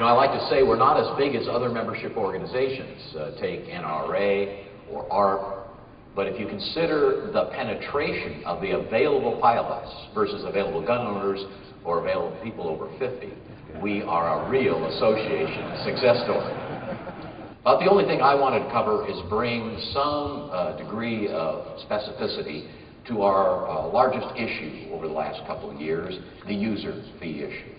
I like to say we're not as big as other membership organizations, take NRA or ARP, but if you consider the penetration of the available pilots versus available gun owners or available people over 50, we are a real association success story. But the only thing I wanted to cover is bring some degree of specificity to our largest issue over the last couple of years, the user fee issue.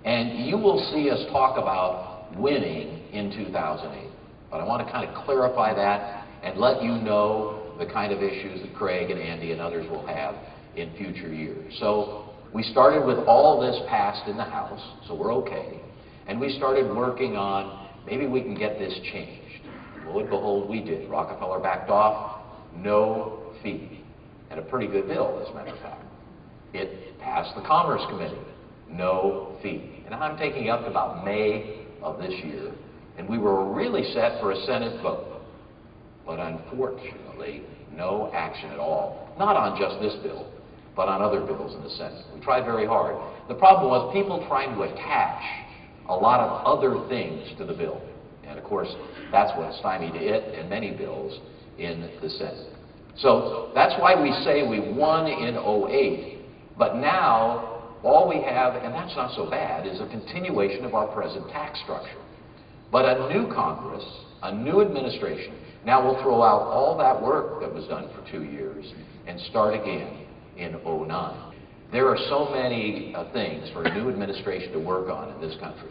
And you will see us talk about winning in 2008. But I want to kind of clarify that and let you know the kind of issues that Craig and Andy and others will have in future years. So we started with all this passed in the House, so we're okay. And we started working on maybe we can get this changed. Lo and behold, we did. Rockefeller backed off, no fee. And a pretty good bill, as a matter of fact. It passed the Commerce Committee, no fee. And I'm taking up to about May of this year, and we were really set for a Senate vote. But unfortunately, no action at all. Not on just this bill, but on other bills in the Senate. We tried very hard. The problem was people trying to attach a lot of other things to the bill. And of course, that's what stymied it and many bills in the Senate. So that's why we say we won in 2008, but now all we have, and that's not so bad, is a continuation of our present tax structure. But a new Congress, a new administration, now we'll throw out all that work that was done for 2 years and start again in 2009. There are so many things for a new administration to work on in this country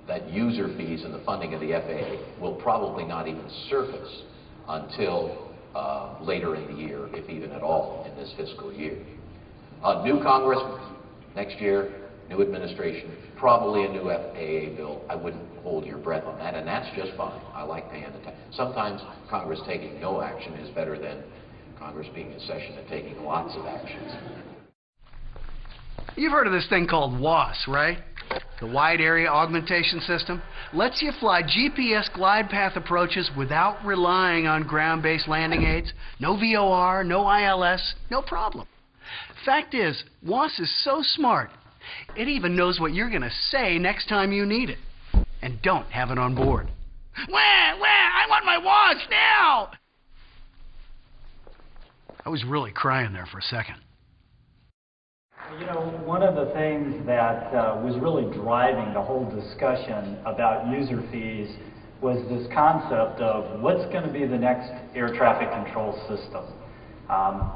that user fees and the funding of the FAA will probably not even surface until later in the year, if even at all, in this fiscal year. A new Congress next year, new administration, probably a new FAA bill. I wouldn't hold your breath on that, and that's just fine. I like paying the tax. Sometimes Congress taking no action is better than Congress being in session and taking lots of actions. You've heard of this thing called WAAS, right? The Wide Area Augmentation System lets you fly GPS glide path approaches without relying on ground-based landing aids. No VOR, no ILS, no problem. Fact is, WAAS is so smart, it even knows what you're going to say next time you need it. And don't have it on board. Wah, wah, I want my WAAS now! I was really crying there for a second. You know, one of the things that was really driving the whole discussion about user fees was this concept of what's going to be the next air traffic control system.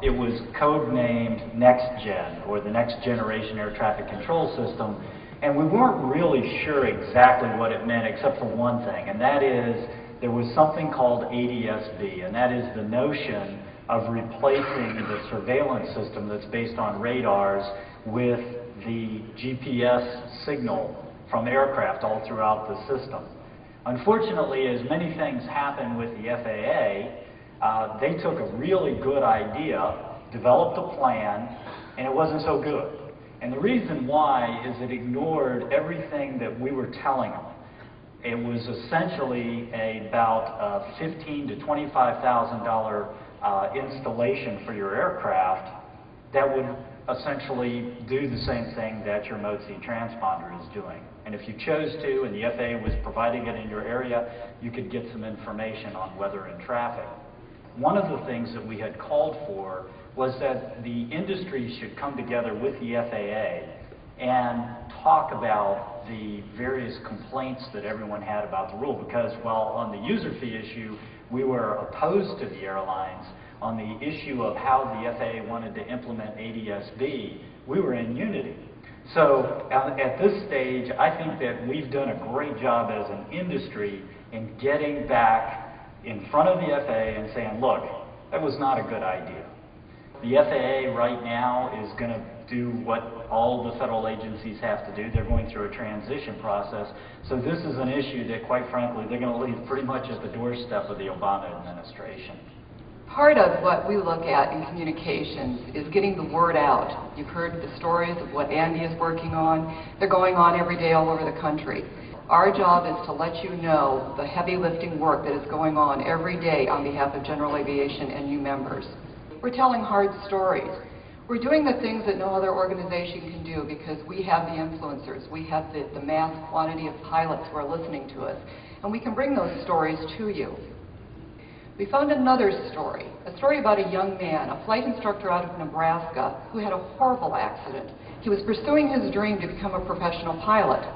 It was codenamed Next Gen, or the Next Generation Air Traffic Control System, and we weren't really sure exactly what it meant except for one thing, and that is there was something called ADS-B, and that is the notion of replacing the surveillance system that's based on radars with the GPS signal from aircraft all throughout the system. Unfortunately, as many things happen with the FAA, they took a really good idea, developed a plan, and it wasn't so good. And the reason why is it ignored everything that we were telling them. It was essentially about $15,000 to $25,000 installation for your aircraft that would essentially do the same thing that your mode-C transponder is doing. And if you chose to, and the FAA was providing it in your area, you could get some information on weather and traffic. One of the things that we had called for was that the industry should come together with the FAA and talk about the various complaints that everyone had about the rule, because while on the user fee issue we were opposed to the airlines, on the issue of how the FAA wanted to implement ADS-B, we were in unity. So at this stage, I think that we've done a great job as an industry in getting back in front of the FAA and saying, look, that was not a good idea. The FAA right now is going to do what all the federal agencies have to do. They're going through a transition process. So this is an issue that, quite frankly, they're going to leave pretty much at the doorstep of the Obama administration. Part of what we look at in communications is getting the word out. You've heard the stories of what Andy is working on. They're going on every day all over the country. Our job is to let you know the heavy lifting work that is going on every day on behalf of General Aviation and you members. We're telling hard stories. We're doing the things that no other organization can do because we have the influencers, we have the mass quantity of pilots who are listening to us, and we can bring those stories to you. We found another story, a story about a young man, a flight instructor out of Nebraska, who had a horrible accident. He was pursuing his dream to become a professional pilot.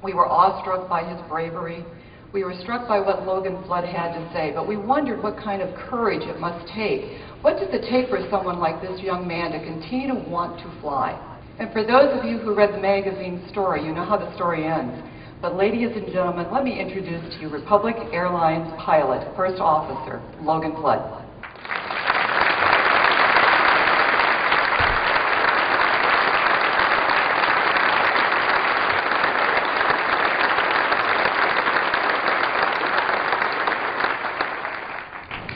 We were awestruck by his bravery. We were struck by what Logan Flood had to say, but we wondered what kind of courage it must take. What does it take for someone like this young man to continue to want to fly? And for those of you who read the magazine story, you know how the story ends. But ladies and gentlemen, let me introduce to you Republic Airlines pilot, First Officer, Logan Flood.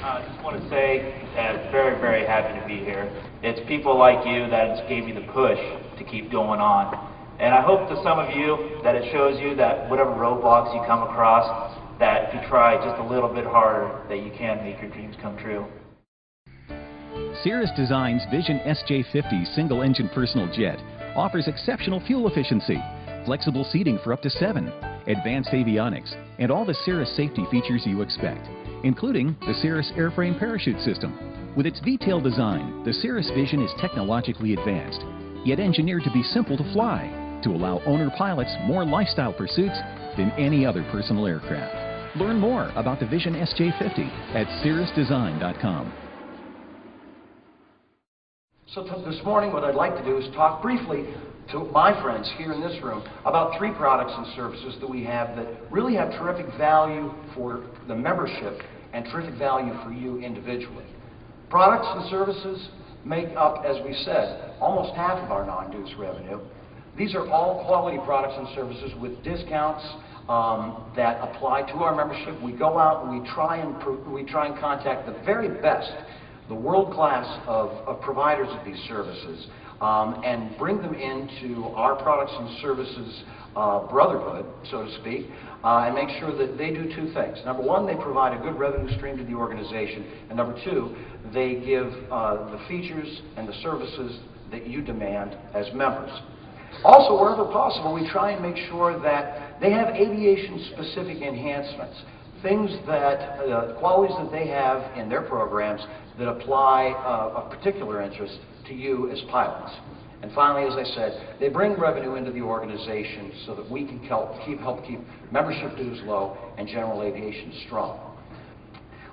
I just want to say that I'm very, very happy to be here. It's people like you that just gave me the push to keep going on. And I hope to some of you that it shows you that whatever roadblocks you come across, that if you try just a little bit harder, that you can make your dreams come true. Cirrus Design's Vision SJ50 single-engine personal jet offers exceptional fuel efficiency, flexible seating for up to 7, advanced avionics, and all the Cirrus safety features you expect, including the Cirrus airframe parachute system. With its detailed design, the Cirrus Vision is technologically advanced, yet engineered to be simple to fly, to allow owner pilots more lifestyle pursuits than any other personal aircraft. Learn more about the Vision SJ50 at cirrusdesign.com. So this morning what I'd like to do is talk briefly to my friends here in this room about 3 products and services that we have that really have terrific value for the membership and terrific value for you individually. Products and services make up, as we said, almost half of our non-dues revenue. These are all quality products and services with discounts that apply to our membership. We go out and we try and contact the very best, the world class of providers of these services, and bring them into our products and services brotherhood, so to speak, and make sure that they do 2 things. Number 1, they provide a good revenue stream to the organization, and number 2, they give the features and the services that you demand as members. Also, wherever possible, we try and make sure that they have aviation-specific enhancements, things that, qualities that they have in their programs that apply of particular interest to you as pilots. And finally, as I said, they bring revenue into the organization so that we can help keep membership dues low and general aviation strong.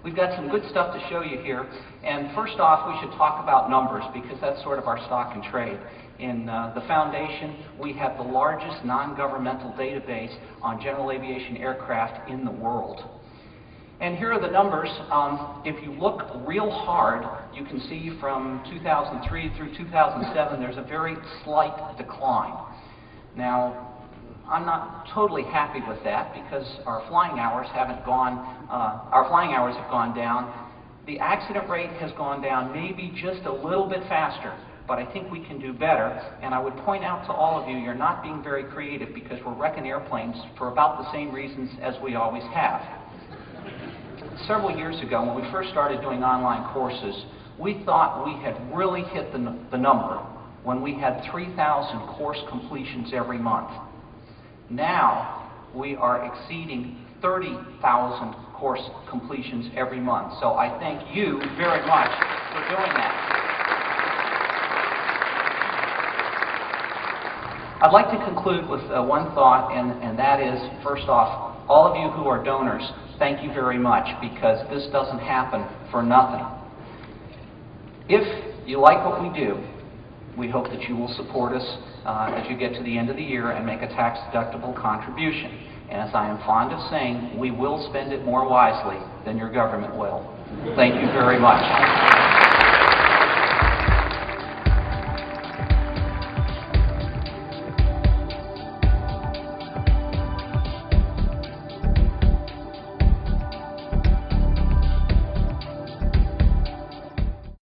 We've got some good stuff to show you here, and first off we should talk about numbers because that's sort of our stock and trade. In the Foundation, we have the largest non-governmental database on general aviation aircraft in the world. And here are the numbers. If you look real hard, you can see from 2003 through 2007 there's a very slight decline. Now, I'm not totally happy with that because our flying hours have gone down. The accident rate has gone down maybe just a little bit faster, but I think we can do better. And I would point out to all of you, you're not being very creative because we're wrecking airplanes for about the same reasons as we always have. Several years ago, when we first started doing online courses, we thought we had really hit the number when we had 3,000 course completions every month. Now, we are exceeding 30,000 course completions every month. So I thank you very much for doing that. I'd like to conclude with one thought, and that is, first off, all of you who are donors, thank you very much, because this doesn't happen for nothing. If you like what we do, we hope that you will support us as you get to the end of the year and make a tax-deductible contribution. And as I am fond of saying, we will spend it more wisely than your government will. Thank you very much.